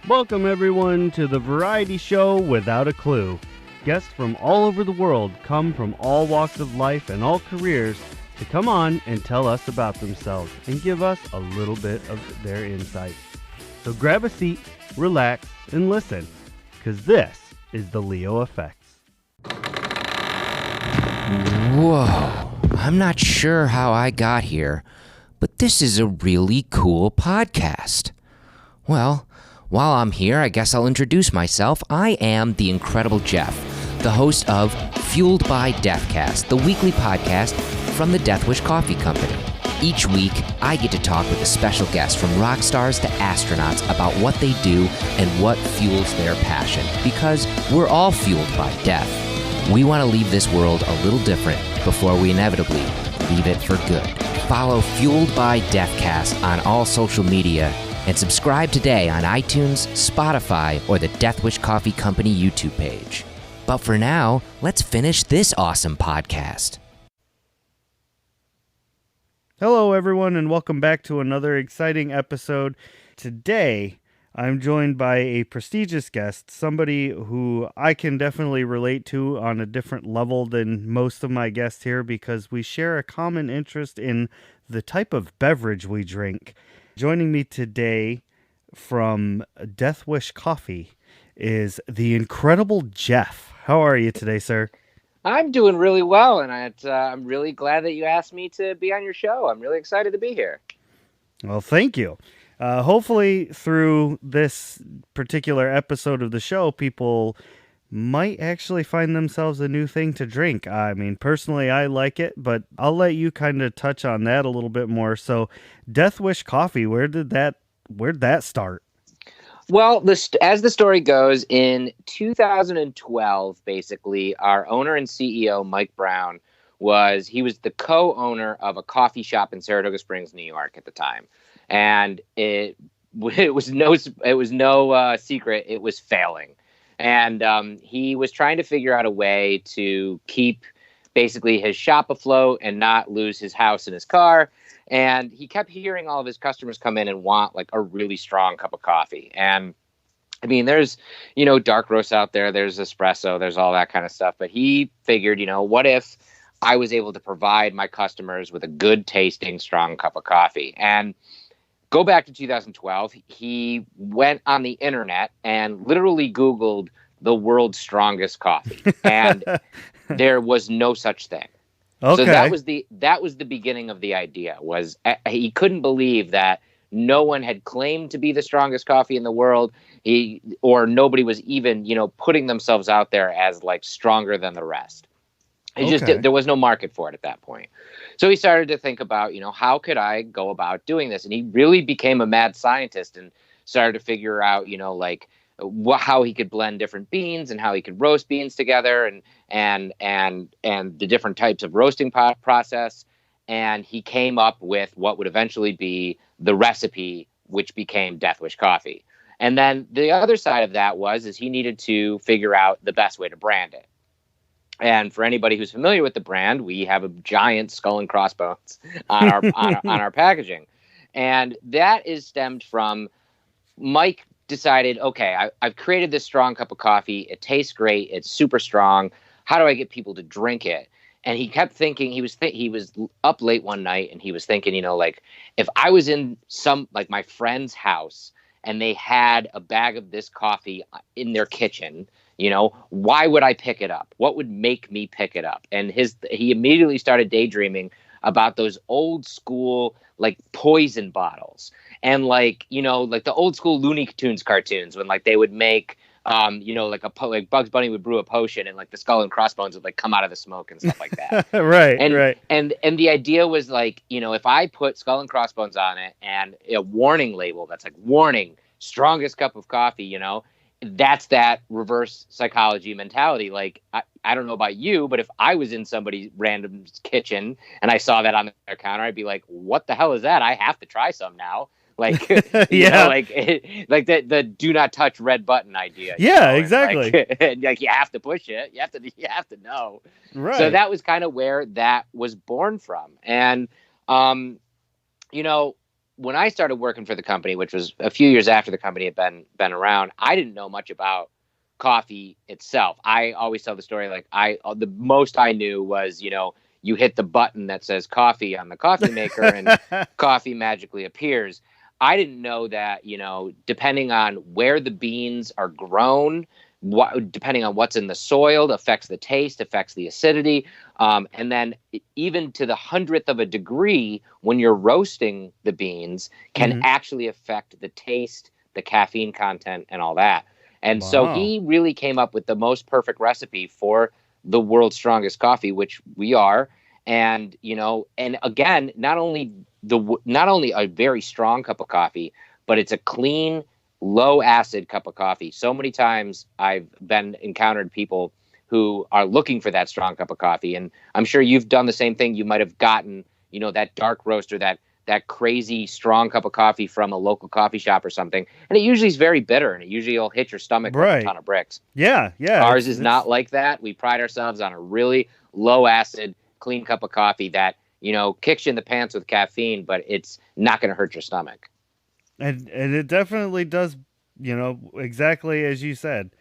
Welcome everyone to the variety show Without a Clue. Guests from all over the world come from all walks of life and all careers to come on and tell us about themselves and give us a little bit of their insight. So grab a seat, relax, and listen, because this is the Leo Effects. Whoa, I'm not sure how I got here, but this is a really cool podcast. Well, while I'm here, I guess I'll introduce myself. I am the Incredible Jeff, the host of Fueled by Deathcast, the weekly podcast from the Deathwish Coffee Company. Each week, I get to talk with a special guest from rock stars to astronauts about what they do and what fuels their passion, because we're all fueled by death. We want to leave this world a little different before we inevitably leave it for good. Follow Fueled by Deathcast on all social media and subscribe today on iTunes, Spotify, or the Deathwish Coffee Company YouTube page. But for now, let's finish this awesome podcast. Hello everyone and welcome back to another exciting episode. Today, I'm joined by a prestigious guest, somebody who I can definitely relate to on a different level than most of my guests here because we share a common interest in the type of beverage we drink. Joining me today from Deathwish Coffee is the Incredible Jeff. How are you today, sir? I'm doing really well, and I'm really glad that you asked me to be on your show. I'm really excited to be here. Well, thank you. Hopefully, through this particular episode of the show, people might actually find themselves a new thing to drink. I mean, personally, I like it, but I'll let you kind of touch on that a little bit more. So, Deathwish Coffee, where'd that start? Well, as the story goes, in 2012, basically, our owner and CEO, Mike Brown, was the co-owner of a coffee shop in Saratoga Springs, New York at the time. And it was no secret, it was failing. And he was trying to figure out a way to keep basically his shop afloat and not lose his house and his car. And he kept hearing all of his customers come in and want like a really strong cup of coffee. And I mean, there's, dark roast out there, there's espresso, there's all that kind of stuff. But he figured, what if I was able to provide my customers with a good tasting, strong cup of coffee? And go back to 2012, he went on the internet and literally Googled the world's strongest coffee. And there was no such thing. Okay. So that was the beginning of the idea. Was he couldn't believe that no one had claimed to be the strongest coffee in the world. Or nobody was even, putting themselves out there as like stronger than the rest. There was no market for it at that point. So he started to think about, how could I go about doing this? And he really became a mad scientist and started to figure out, how he could blend different beans and how he could roast beans together and the different types of roasting process. And he came up with what would eventually be the recipe, which became Deathwish Coffee. And then the other side of that is he needed to figure out the best way to brand it. And for anybody who's familiar with the brand, we have a giant skull and crossbones on our on our packaging. And that is stemmed from Mike decided, okay, I've created this strong cup of coffee. It tastes great. It's super strong. How do I get people to drink it? And he kept thinking, he was up late one night and he was thinking, if I was in my friend's house and they had a bag of this coffee in their kitchen, why would I pick it up? What would make me pick it up? And he immediately started daydreaming about those old school, like poison bottles and like the old school Looney Tunes cartoons when like they would make, like Bugs Bunny would brew a potion and like the skull and crossbones would like come out of the smoke and stuff like that. Right. And the idea was like, if I put skull and crossbones on it and a warning label that's like warning, strongest cup of coffee, that's that reverse psychology mentality. Like, I don't know about you, but if I was in somebody's random kitchen and I saw that on their counter, I'd be like, what the hell is that? I have to try some now. Like, like the do not touch red button idea. Yeah, exactly. Like you have to push it. You have to know. Right. So that was kind of where that was born from. And, when I started working for the company, which was a few years after the company had been around, I didn't know much about coffee itself. I always tell the story like the most I knew was, you hit the button that says coffee on the coffee maker and coffee magically appears. I didn't know that, depending on where the beans are grown, depending on what's in the soil, affects the taste, affects the acidity. And then even to the 100th of a degree, when you're roasting the beans, can actually affect the taste, the caffeine content, and all that. And so he really came up with the most perfect recipe for the world's strongest coffee, which we are. And, and again, not only a very strong cup of coffee, but it's a clean, low acid cup of coffee. So many times I've encountered people who are looking for that strong cup of coffee. And I'm sure you've done the same thing. You might have gotten, that dark roast or that crazy strong cup of coffee from a local coffee shop or something. And it usually is very bitter, and it usually will hit your stomach like a ton of bricks. Yeah. Ours is not like that. We pride ourselves on a really low acid, clean cup of coffee that, kicks you in the pants with caffeine, but it's not going to hurt your stomach. And it definitely does, exactly as you said.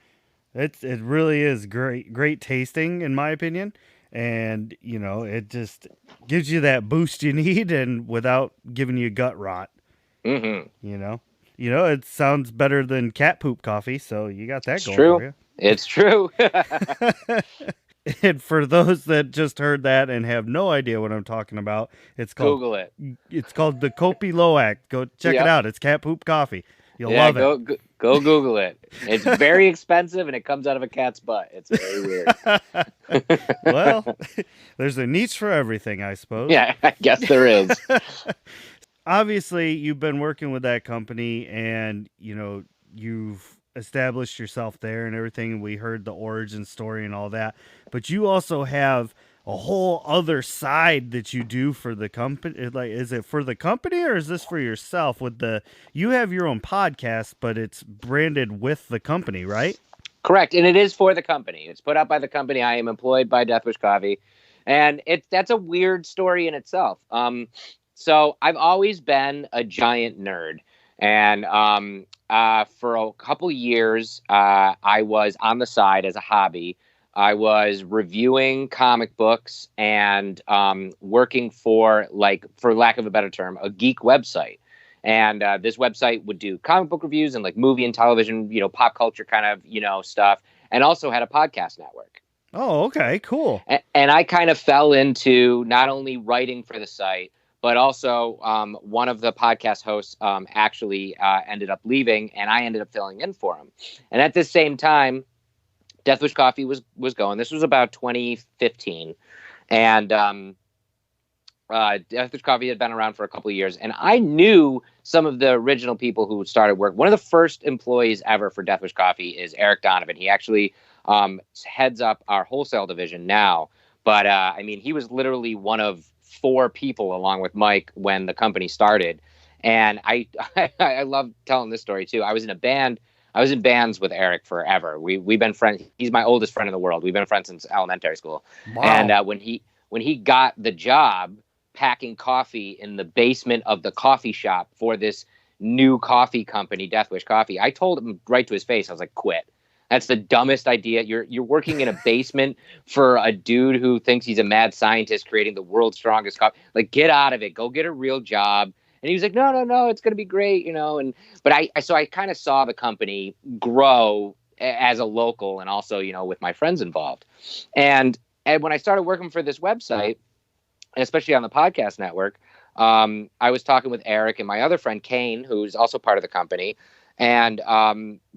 It really is great tasting, in my opinion. And, it just gives you that boost you need and without giving you gut rot. It sounds better than cat poop coffee, so you got that going for you. It's true. And for those that just heard that and have no idea what I'm talking about, it's called Google it. It's called the Kopi Loak. Go check it out. It's cat poop coffee. You'll love it. Go Google it. It's very expensive and it comes out of a cat's butt. It's very weird. Well, there's a niche for everything, I suppose. Yeah, I guess there is. Obviously, you've been working with that company and, you've established yourself there and everything. We heard the origin story and all that. But you also have a whole other side that you do for the company. Like, is it for the company or is this for yourself? You have your own podcast, but it's branded with the company, right? Correct. And it is for the company. It's put out by the company. I am employed by Deathwish Coffee. And that's a weird story in itself. So I've always been a giant nerd. And for a couple years, I was on the side as a hobby. I was reviewing comic books and working for lack of a better term, a geek website. And this website would do comic book reviews and like movie and television, pop culture kind of, stuff, and also had a podcast network. Oh, okay, cool. And I kind of fell into not only writing for the site, but also one of the podcast hosts actually ended up leaving, and I ended up filling in for him. And at the same time, Deathwish Coffee was going. This was about 2015, and Deathwish Coffee had been around for a couple of years, and I knew some of the original people who started work. One of the first employees ever for Deathwish Coffee is Eric Donovan. He actually heads up our wholesale division now, but he was literally one of 4 people along with Mike when the company started. And I love telling this story too. I was in a band. I was in bands with Eric forever. We've been friends. He's my oldest friend in the world. We've been friends since elementary school. Wow. And when he got the job packing coffee in the basement of the coffee shop for this new coffee company, Deathwish Coffee, I told him right to his face, I was like, quit. That's the dumbest idea. You're working in a basement for a dude who thinks he's a mad scientist creating the world's strongest coffee. Like, get out of it. Go get a real job. And he was like, no, it's going to be great, but I kind of saw the company grow as a local and also, with my friends involved. And when I started working for this website, and especially on the podcast network, I was talking with Eric and my other friend, Kane, who's also part of the company. And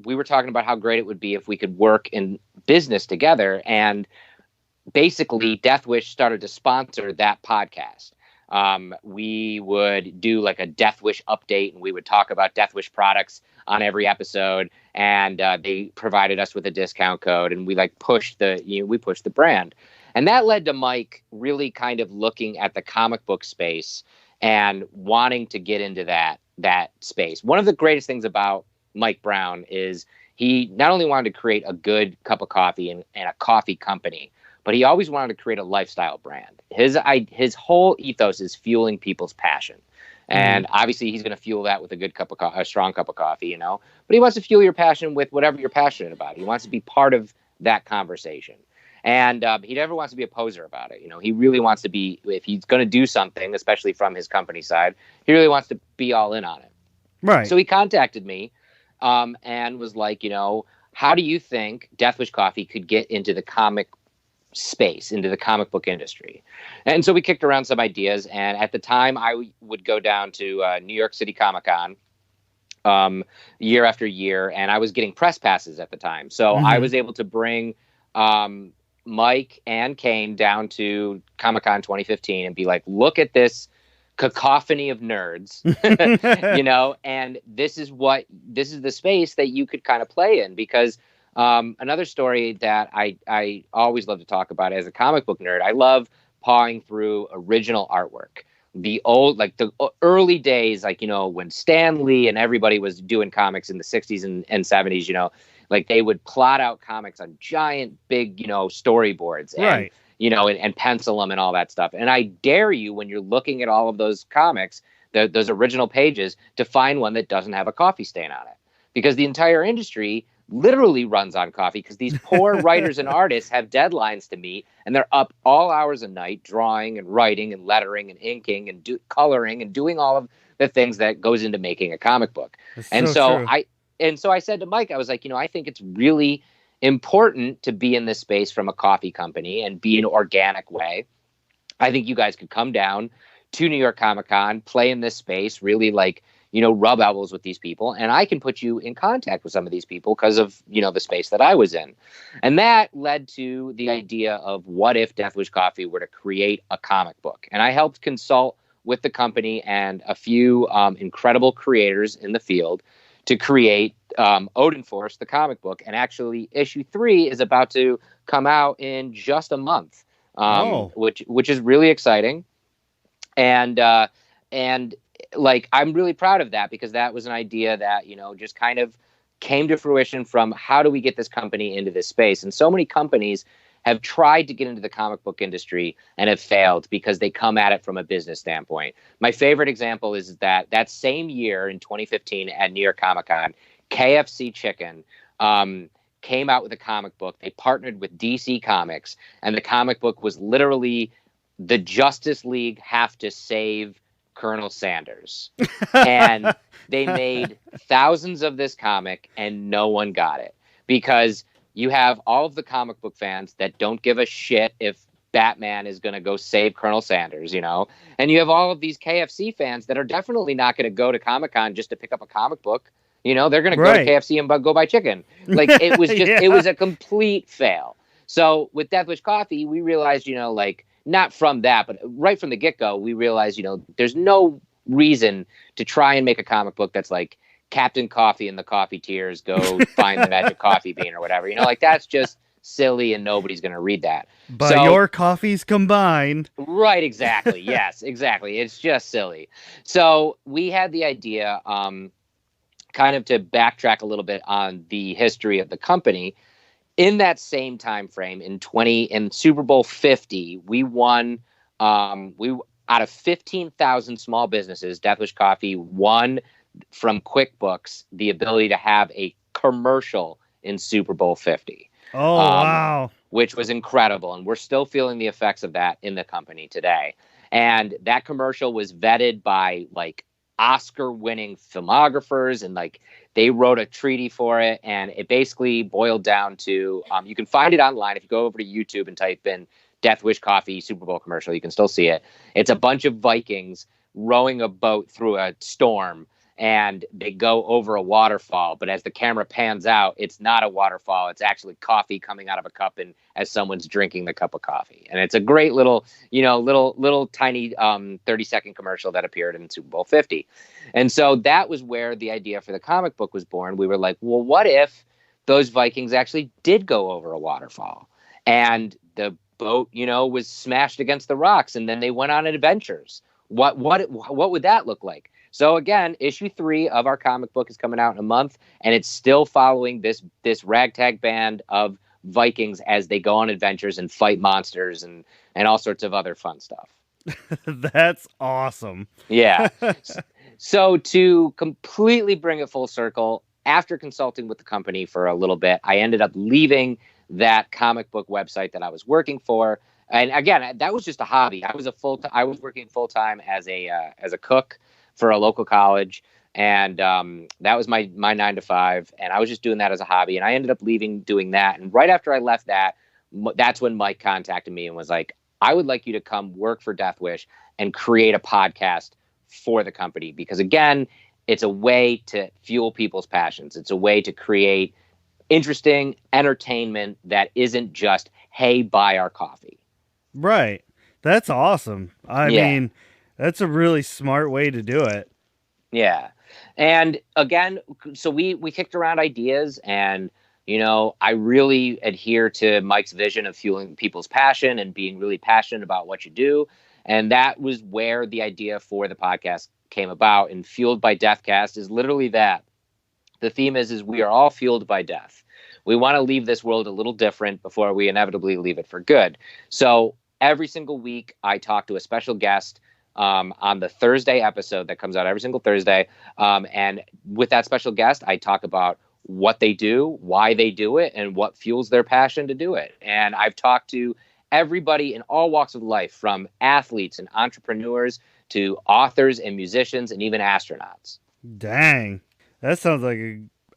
we were talking about how great it would be if we could work in business together. And basically, Deathwish started to sponsor that podcast. We would do like a Deathwish update, and we would talk about Deathwish products on every episode. And they provided us with a discount code, and we pushed the brand. And that led to Mike really kind of looking at the comic book space and wanting to get into that space. One of the greatest things about Mike Brown is he not only wanted to create a good cup of coffee and a coffee company, but he always wanted to create a lifestyle brand. His whole ethos is fueling people's passion. And obviously he's going to fuel that with a good a strong cup of coffee, you know, but he wants to fuel your passion with whatever you're passionate about. He wants to be part of that conversation. And he never wants to be a poser about it. You know, he really wants to be, if he's going to do something, especially from his company side, he really wants to be all in on it. Right. So he contacted me and was like, you know, how do you think Deathwish Coffee could get into the comic space, into the comic book industry? And so we kicked around some ideas. And at the time, I would go down to New York City Comic Con year after year, and I was getting press passes at the time. So I was able to bring Mike and Kane down to Comic Con 2015 and be like, look at this cacophony of nerds, you know, and this is the space that you could kind of play in. Because another story that I always love to talk about as a comic book nerd, I love pawing through original artwork. The early days, like, you know, when Stan Lee and everybody was doing comics in the 60s and 70s, you know, like they would plot out comics on giant, big, you know, storyboards. And, you know, and pencil them and all that stuff. And I dare you, when you're looking at all of those comics, those original pages, to find one that doesn't have a coffee stain on it. Because the entire industry literally runs on coffee, because these poor writers and artists have deadlines to meet, and they're up all hours of night drawing and writing and lettering and inking and coloring and doing all of the things that goes into making a comic book. And so I said to Mike, I was like, you know, I think it's really important to be in this space from a coffee company and be an organic way. I think you guys could come down to New York Comic Con, play in this space, really, like, you know, rub elbows with these people, and I can put you in contact with some of these people because of, you know, the space that I was in. And that led to the idea of, what if Deathwish Coffee were to create a comic book? And I helped consult with the company and a few incredible creators in the field to create Odin Force, the comic book. And actually issue 3 is about to come out in just a month, which is really exciting. And like, I'm really proud of that, because that was an idea that, you know, just kind of came to fruition from, how do we get this company into this space? And so many companies have tried to get into the comic book industry and have failed because they come at it from a business standpoint. My favorite example is that same year in 2015 at New York Comic Con, KFC Chicken came out with a comic book. They partnered with DC Comics, and the comic book was literally the Justice League have to save Colonel Sanders. And they made thousands of this comic, and no one got it, because you have all of the comic book fans that don't give a shit if Batman is going to go save Colonel Sanders, you know, and you have all of these KFC fans that are definitely not going to go to Comic-Con just to pick up a comic book. You know, they're going to go to KFC and go buy chicken. Like, it was just, it was a complete fail. So with Deathwish Coffee, we realized, you know, like, not from that, but right from the get-go, we realized, you know, there's no reason to try and make a comic book that's like Captain Coffee and the Coffee Tears go find the magic coffee bean or whatever. You know, like, that's just silly, and nobody's going to read that. But your coffees combined. Right, exactly. Yes, exactly. It's just silly. So we had the idea, kind of to backtrack a little bit on the history of the company. In that same time frame, in Super Bowl 50, we won. Out of 15,000 small businesses, Deathwish Coffee won from QuickBooks the ability to have a commercial in Super Bowl 50. Oh, wow. Which was incredible. And we're still feeling the effects of that in the company today. And that commercial was vetted by, like, Oscar-winning filmographers, and, like, they wrote a treaty for it. And it basically boiled down to, you can find it online. If you go over to YouTube and type in Deathwish Coffee Super Bowl commercial, you can still see it. It's a bunch of Vikings rowing a boat through a storm, and they go over a waterfall. But as the camera pans out, it's not a waterfall. It's actually coffee coming out of a cup, and as someone's drinking the cup of coffee. And it's a great little, you know, little tiny 30-second commercial that appeared in Super Bowl 50. And so that was where the idea for the comic book was born. We were like, well, what if those Vikings actually did go over a waterfall, and the boat, you know, was smashed against the rocks, and then they went on adventures? What would that look like? So again, issue 3 of our comic book is coming out in a month, and it's still following this ragtag band of Vikings as they go on adventures and fight monsters and all sorts of other fun stuff. That's awesome. Yeah. So to completely bring it full circle, after consulting with the company for a little bit, I ended up leaving that comic book website that I was working for. And again, that was just a hobby. I was working full time as a cook for a local college, and that was my 9 to 5. And I was just doing that as a hobby. And I ended up leaving doing that. And right after I left that, that's when Mike contacted me and was like, "I would like you to come work for Deathwish and create a podcast for the company, because again, it's a way to fuel people's passions. It's a way to create interesting entertainment that isn't just, hey, buy our coffee." Right. That's awesome. I Yeah. mean, that's a really smart way to do it. Yeah. And again, so we kicked around ideas, and I really adhere to Mike's vision of fueling people's passion and being really passionate about what you do. And that was where the idea for the podcast came about. And Fueled by Deathcast is literally that. The theme is we are all fueled by death. We want to leave this world a little different before we inevitably leave it for good. So every single week, I talk to a special guest on the Thursday episode that comes out every single Thursday. And with that special guest, I talk about what they do, why they do it, and what fuels their passion to do it. And I've talked to everybody in all walks of life, from athletes and entrepreneurs to authors and musicians and even astronauts. Dang. That sounds like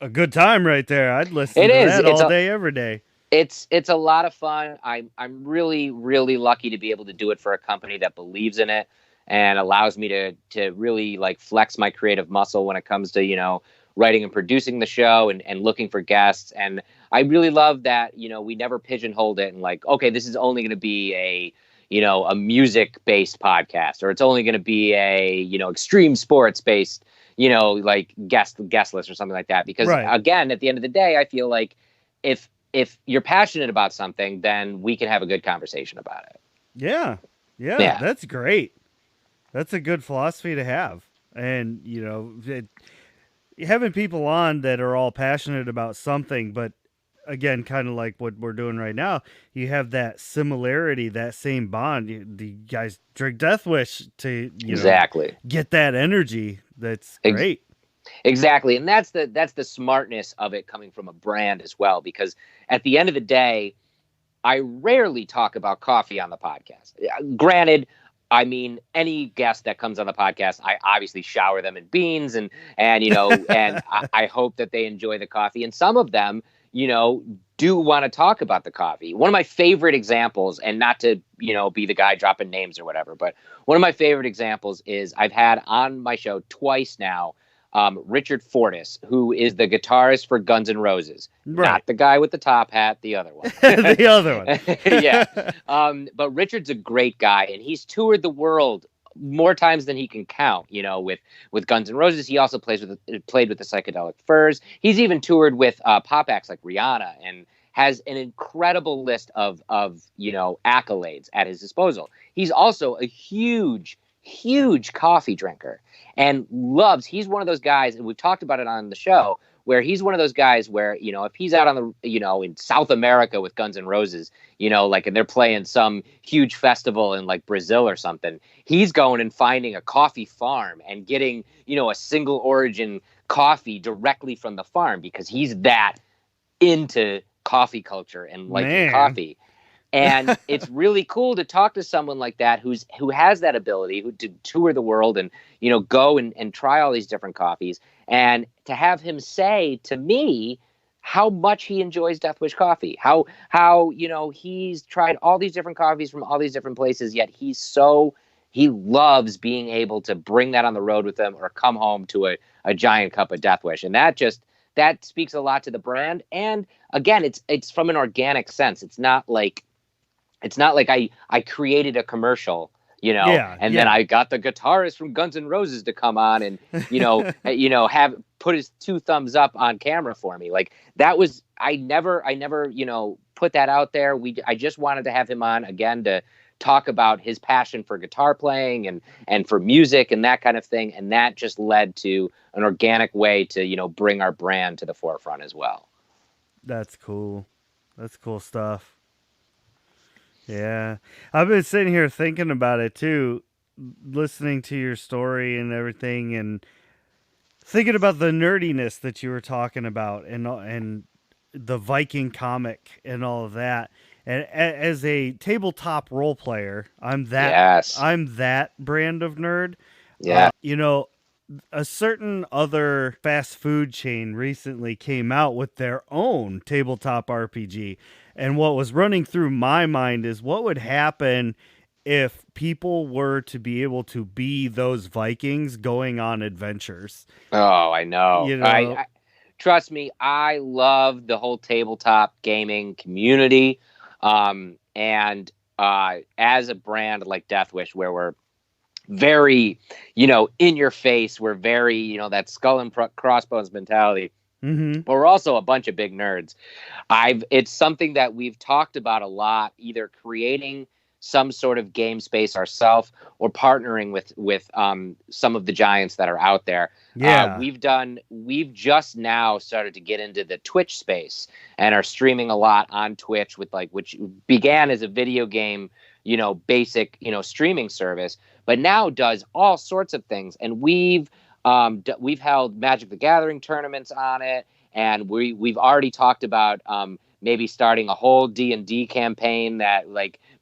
a good time right there. I'd listen It to is. that all day, every day. It's a lot of fun. I'm really, really lucky to be able to do it for a company that believes in it and allows me to really like flex my creative muscle when it comes to, writing and producing the show and looking for guests. And I really love that, we never pigeonholed it and like, okay, this is only going to be a music based podcast, or it's only going to be a, extreme sports based, like guest list or something like that. Because Right. again, at the end of the day, I feel like if you're passionate about something, then we can have a good conversation about it. Yeah. Yeah. That's great. That's a good philosophy to have. And, having people on that are all passionate about something, but again, kind of like what we're doing right now, you have that similarity, that same bond. The guys drink Deathwish to, Exactly. get that energy. That's great. Exactly. And that's the smartness of it coming from a brand as well, because at the end of the day, I rarely talk about coffee on the podcast. Granted, I mean, any guest that comes on the podcast, I obviously shower them in beans and and I hope that they enjoy the coffee. And some of them, do want to talk about the coffee. One of my favorite examples, and not to, be the guy dropping names or whatever, but one of my favorite examples is I've had on my show twice now, Richard Fortus, who is the guitarist for Guns N' Roses. Right. Not the guy with the top hat, the other one. The other one. Yeah. But Richard's a great guy, and he's toured the world more times than he can count, with Guns N' Roses. He also played with the Psychedelic Furs. He's even toured with pop acts like Rihanna, and has an incredible list of accolades at his disposal. He's also a huge coffee drinker, and he's one of those guys, and we've talked about it on the show, where he's one of those guys where, if he's out on the, in South America with Guns N' Roses, and they're playing some huge festival in like Brazil or something, he's going and finding a coffee farm and getting, a single origin coffee directly from the farm, because he's that into coffee culture and liking coffee. And it's really cool to talk to someone like that who has that ability, to tour the world and, go and try all these different coffees, and to have him say to me how much he enjoys Deathwish coffee, how he's tried all these different coffees from all these different places, yet he loves being able to bring that on the road with him or come home to a giant cup of Deathwish. And that speaks a lot to the brand. And again, it's from an organic sense. It's not like I created a commercial, then I got the guitarist from Guns N' Roses to come on and, have put his 2 thumbs up on camera for me. Like, that was, I never, put that out there. I just wanted to have him on again to talk about his passion for guitar playing and for music and that kind of thing. And that just led to an organic way to, bring our brand to the forefront as well. That's cool. That's cool stuff. Yeah. I've been sitting here thinking about it too. listening to your story and everything, and thinking about the nerdiness that you were talking about, and the Viking comic and all of that. And as a tabletop role player, Yes. I'm that brand of nerd. Yeah. You know, a certain other fast food chain recently came out with their own tabletop RPG. And what was running through my mind is what would happen if people were to be able to be those Vikings going on adventures. Oh, I know. You know, I trust me. I love the whole tabletop gaming community, and as a brand like Deathwish, where we're very, in your face, we're very, that skull and crossbones mentality. mm-hmm. But we're also a bunch of big nerds. It's something that we've talked about a lot, either creating some sort of game space ourselves or partnering with some of the giants that are out there. Yeah. We've just now started to get into the Twitch space and are streaming a lot on Twitch which began as a video game, basic, streaming service, but now does all sorts of things. And we've held Magic the Gathering tournaments on it, and we've already talked about maybe starting a whole D&D campaign that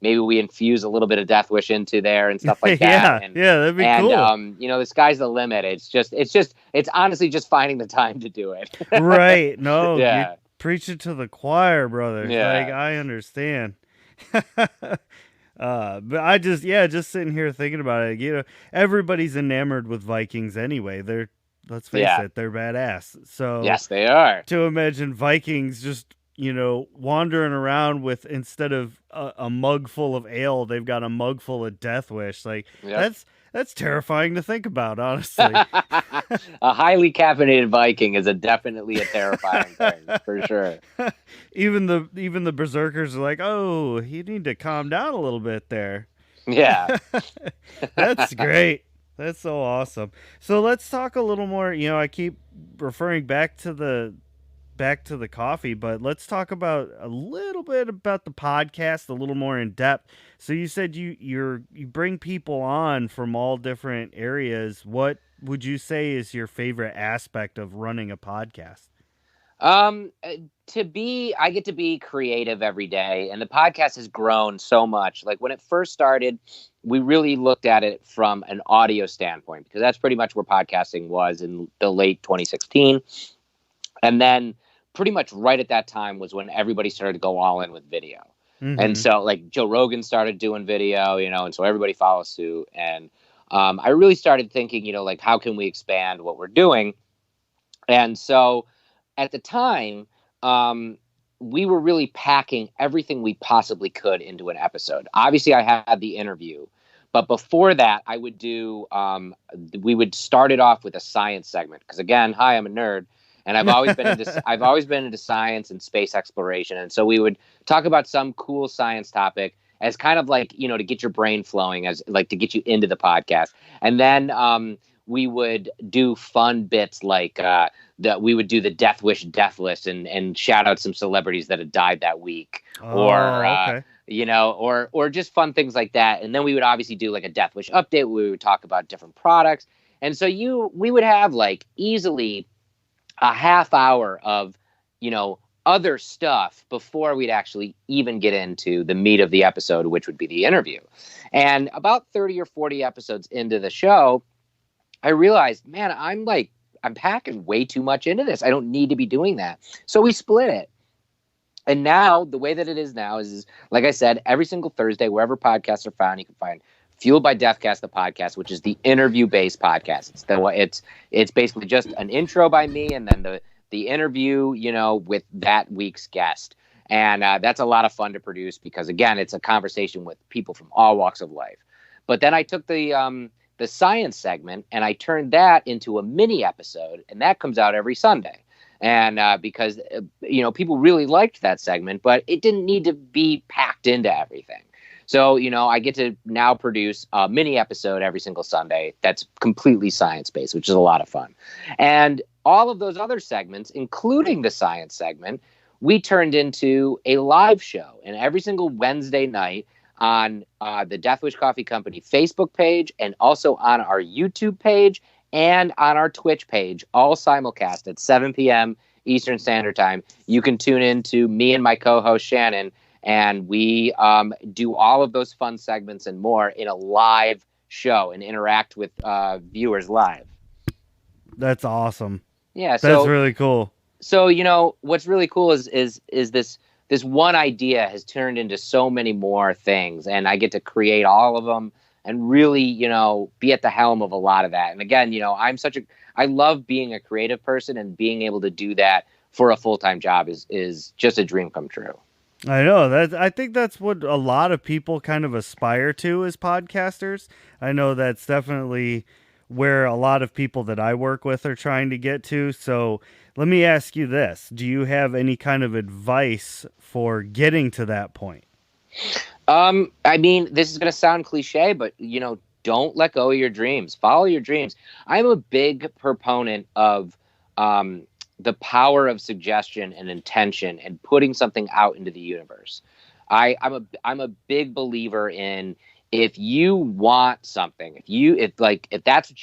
maybe we infuse a little bit of Deathwish into there and stuff like that. Yeah, that'd be cool. The sky's the limit. It's honestly just finding the time to do it. Right. No, Yeah. you preach it to the choir, brother. Yeah. I understand. But I just sitting here thinking about it. Everybody's enamored with Vikings anyway. Let's face it, they're badass. So yes, they are. To imagine Vikings just wandering around with, instead of a mug full of ale, they've got a mug full of Deathwish. That's terrifying to think about, honestly. A highly caffeinated Viking is definitely a terrifying thing, for sure. Even the berserkers are like, oh, you need to calm down a little bit there. Yeah. That's great. That's so awesome. So let's talk a little more. I keep referring back to the coffee, but let's talk about a little bit about the podcast a little more in depth. So you said you bring people on from all different areas. What would you say is your favorite aspect of running a podcast? I get to be creative every day, and the podcast has grown so much. Like when it first started, we really looked at it from an audio standpoint, because that's pretty much where podcasting was in the late 2016. And then pretty much right at that time was when everybody started to go all in with video. Mm-hmm. And so Joe Rogan started doing video, and so everybody follows suit. And I really started thinking, how can we expand what we're doing? And so at the time, we were really packing everything we possibly could into an episode. Obviously, I had the interview, but before that, I would we would start it off with a science segment. Because again, hi, I'm a nerd. And I've always been into science and space exploration. And so we would talk about some cool science topic as kind of to get your brain flowing, as to get you into the podcast. And then we would do fun bits we would do the Deathwish death list and shout out some celebrities that had died that week. Okay. Or just fun things like that. And then we would obviously do a Deathwish update where we would talk about different products. And so we would have easily a half hour of, other stuff before we'd actually even get into the meat of the episode, which would be the interview. And about 30 or 40 episodes into the show, I realized, man, I'm packing way too much into this. I don't need to be doing that. So we split it. And now the way that it is now is like I said, every single Thursday, wherever podcasts are found, you can find Fueled by Deathcast, the podcast, which is the interview-based podcast. It's basically just an intro by me and then the interview, with that week's guest. And that's a lot of fun to produce because, again, it's a conversation with people from all walks of life. But then I took the science segment and I turned that into a mini episode, and that comes out every Sunday. And because, people really liked that segment, but it didn't need to be packed into everything. So, I get to now produce a mini episode every single Sunday that's completely science-based, which is a lot of fun. And all of those other segments, including the science segment, we turned into a live show. And every single Wednesday night, on the Deathwish Coffee Company Facebook page, and also on our YouTube page and on our Twitch page, all simulcast at 7 p.m. Eastern Standard Time. You can tune in to me and my co-host Shannon, and we do all of those fun segments and more in a live show and interact with viewers live. That's awesome. Yeah, that's really cool. So, you know, what's really cool is this one idea has turned into so many more things, and I get to create all of them and really, you know, be at the helm of a lot of that. And again, you know, I love being a creative person, and being able to do that for a full-time job is just a dream come true. I know I think that's what a lot of people kind of aspire to as podcasters. I know that's definitely where a lot of people that I work with are trying to get to. So let me ask you this. Do you have any kind of advice for getting to that point? I mean, this is going to sound cliche, but, you know, don't let go of your dreams. Follow your dreams. I'm a big proponent of the power of suggestion and intention and putting something out into the universe. I'm a big believer in, if you want something, if that's what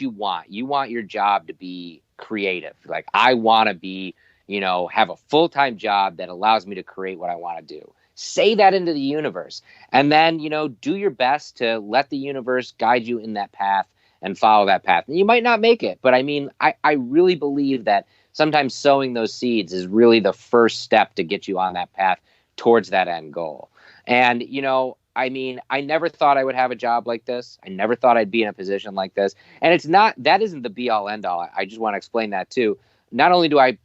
you want your job to be creative. Like, I want to be, you know, have a full-time job that allows me to create what I want to do. Say that into the universe, and then, you know, do your best to let the universe guide you in that path and follow that path. And you might not make it, but I mean, I really believe that sometimes sowing those seeds is really the first step to get you on that path towards that end goal. And, you know, I mean, I never thought I would have a job like this. I never thought I'd be in a position like this. And that isn't the be all end all. I just want to explain that too. Not only do I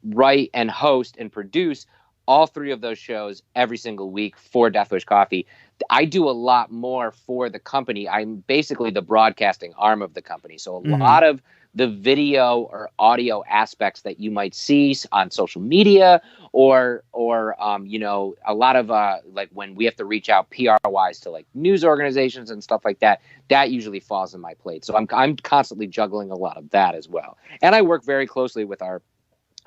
write and host and produce all three of those shows every single week for Deathwish Coffee, I do a lot more for the company. I'm basically the broadcasting arm of the company. So a lot of the video or audio aspects that you might see on social media, or you know, a lot of like when we have to reach out PR wise to like news organizations and stuff like that, that usually falls on my plate. So I'm constantly juggling a lot of that as well. And I work very closely with our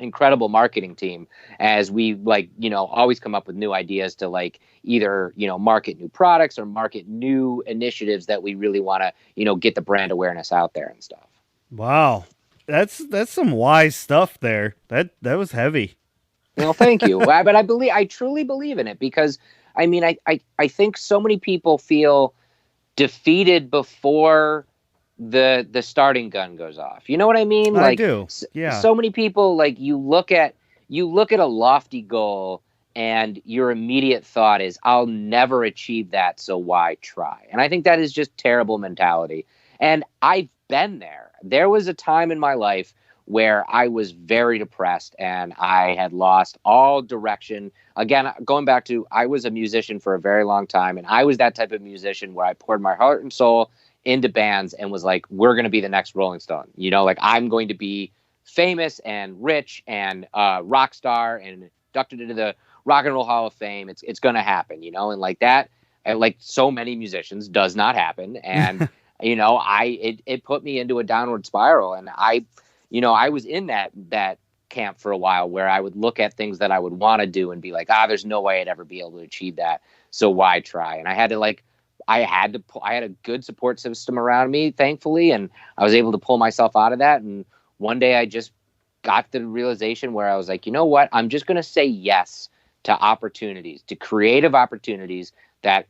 incredible marketing team as we, like, you know, always come up with new ideas to, like, either, you know, market new products or market new initiatives that we really want to, you know, get the brand awareness out there and stuff. Wow. That's some wise stuff there. That was heavy. Well, thank you. But I truly believe in it, because I mean, I think so many people feel defeated before the starting gun goes off. You know what I mean? I do. Yeah. So many people, like, you look at a lofty goal and your immediate thought is, I'll never achieve that, so why try? And I think that is just terrible mentality. And I've been there. There was a time in my life where I was very depressed and I had lost all direction. Again, going back to, I was a musician for a very long time, and I was that type of musician where I poured my heart and soul into bands and was like, we're going to be the next Rolling Stone. You know, like, I'm going to be famous and rich and rock star and inducted into the Rock and Roll Hall of Fame. It's going to happen, you know, and like that, like so many musicians, does not happen. And, you know, it put me into a downward spiral. And I was in that camp for a while, where I would look at things that I would want to do and be like, there's no way I'd ever be able to achieve that, so why try? And I had a good support system around me, thankfully, and I was able to pull myself out of that. And one day I just got the realization where I was like, you know what? I'm just going to say yes to opportunities, to creative opportunities that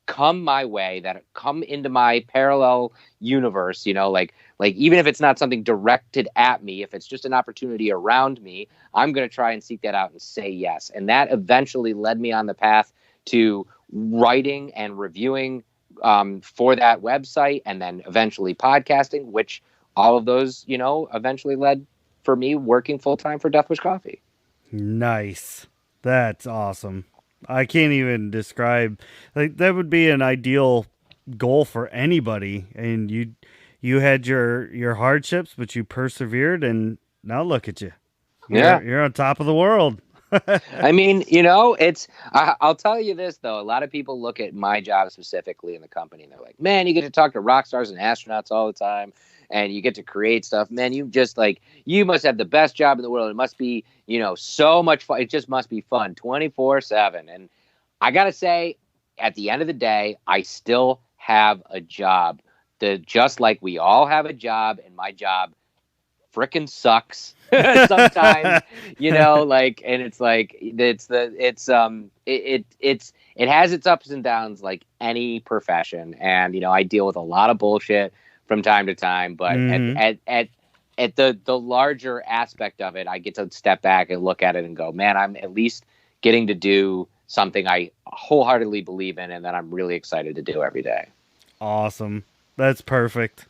come my way, that come into my parallel universe, you know, like even if it's not something directed at me, if it's just an opportunity around me, I'm going to try and seek that out and say yes. And that eventually led me on the path to writing and reviewing for that website, and then eventually podcasting, which all of those, you know, eventually led for me working full-time for Deathwish Coffee. Nice. That's awesome. I can't even describe, like, that would be an ideal goal for anybody. And you had your hardships, but you persevered, and now look at you. You're on top of the world. I mean, you know, I'll tell you this, though. A lot of people look at my job specifically in the company, and they're like, man, you get to talk to rock stars and astronauts all the time, and you get to create stuff. Man, you must have the best job in the world. It must be, you know, so much fun. It just must be fun 24/7. And I got to say, at the end of the day, I still have a job. Just like we all have a job, and my job frickin' sucks sometimes, like, and it's like it has its ups and downs like any profession, and I deal with a lot of bullshit from time to time, but at the larger aspect of it, I get to step back and look at it and go, man, I'm at least getting to do something I wholeheartedly believe in and that I'm really excited to do every day. Awesome. That's perfect.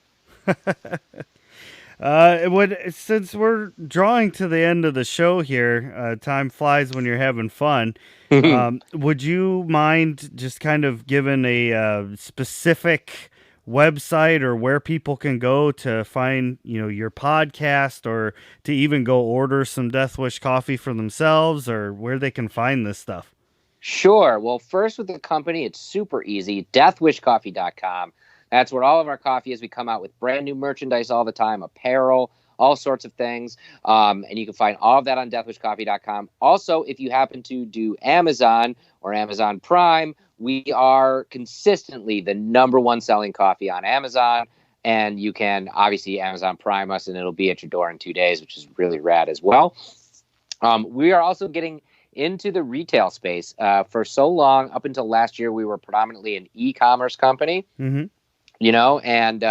Since we're drawing to the end of the show here, time flies when you're having fun. Would you mind just kind of giving a specific website or where people can go to find, your podcast, or to even go order some Deathwish coffee for themselves, or where they can find this stuff? Sure. Well, first with the company, it's super easy. Deathwishcoffee.com. That's where all of our coffee is. We come out with brand new merchandise all the time, apparel, all sorts of things. And you can find all of that on deathwishcoffee.com. Also, if you happen to do Amazon or Amazon Prime, we are consistently the #1 selling coffee on Amazon. And you can obviously Amazon Prime us, and it'll be at your door in 2 days, which is really rad as well. We are also getting into the retail space. For so long, up until last year, we were predominantly an e-commerce company. Mm-hmm. And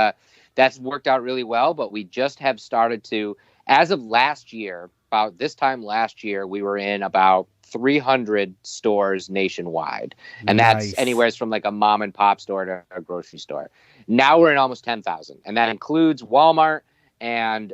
that's worked out really well. But we just have started to, as of last year, about this time last year, we were in about 300 stores nationwide. And Nice. that's anywhere from like a mom and pop store to a grocery store. Now we're in almost 10,000. And that includes Walmart and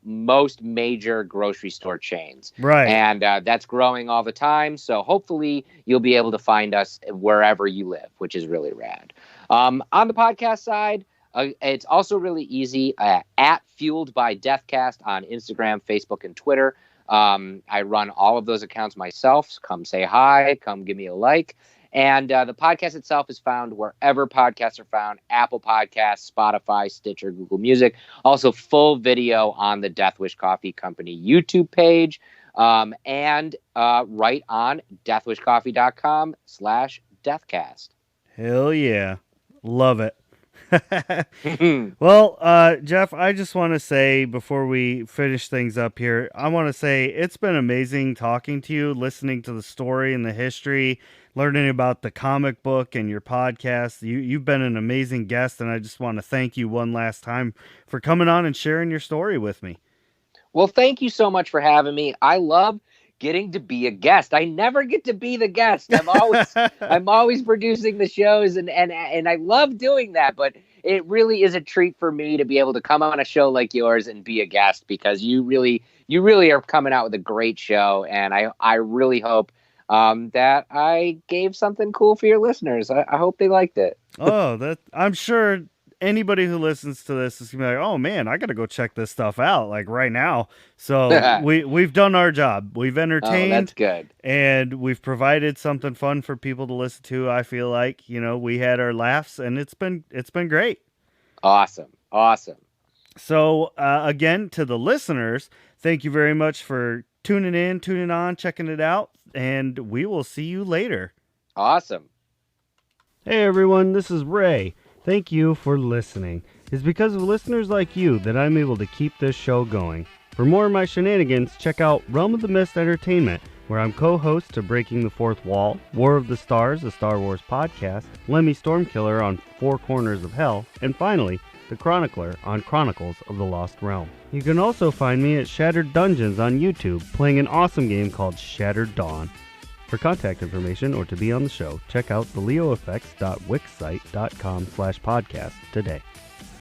most major grocery store chains. Right. And that's growing all the time. So hopefully you'll be able to find us wherever you live, which is really rad. On the podcast side, it's also really easy at Fueled by Deathcast on Instagram, Facebook, and Twitter. I run all of those accounts myself. Come say hi. Come give me a like. And the podcast itself is found wherever podcasts are found: Apple Podcasts, Spotify, Stitcher, Google Music. Also, full video on the Deathwish Coffee Company YouTube page, and right on deathwishcoffee.com/deathcast. Hell yeah. Love it. Well, Jeff, I just want to say before we finish things up here, I want to say it's been amazing talking to you, listening to the story and the history, learning about the comic book and your podcast. You've been an amazing guest, and I just want to thank you one last time for coming on and sharing your story with me. Well, thank you so much for having me. I love getting to be a guest. I never get to be the guest. I'm always producing the shows, and I love doing that, but it really is a treat for me to be able to come on a show like yours and be a guest, because you really are coming out with a great show, and I really hope that I gave something cool for your listeners. I hope they liked it. Oh, I'm sure anybody who listens to this is gonna be like, oh man, I gotta go check this stuff out like right now. So we've done our job. We've entertained. Oh, that's good. And we've provided something fun for people to listen to. I feel like, we had our laughs, and it's been great. Awesome. So again, to the listeners, thank you very much for tuning on, checking it out, and we will see you later. Awesome. Hey everyone, this is Ray. Thank you for listening. It's because of listeners like you that I'm able to keep this show going. For more of my shenanigans, check out Realm of the Mist Entertainment, where I'm co-host to Breaking the Fourth Wall, War of the Stars, a Star Wars podcast, Lemmy Stormkiller on Four Corners of Hell, and finally, The Chronicler on Chronicles of the Lost Realm. You can also find me at Shattered Dungeons on YouTube, playing an awesome game called Shattered Dawn. For contact information or to be on the show, check out theleoeffects.wixsite.com/podcast today.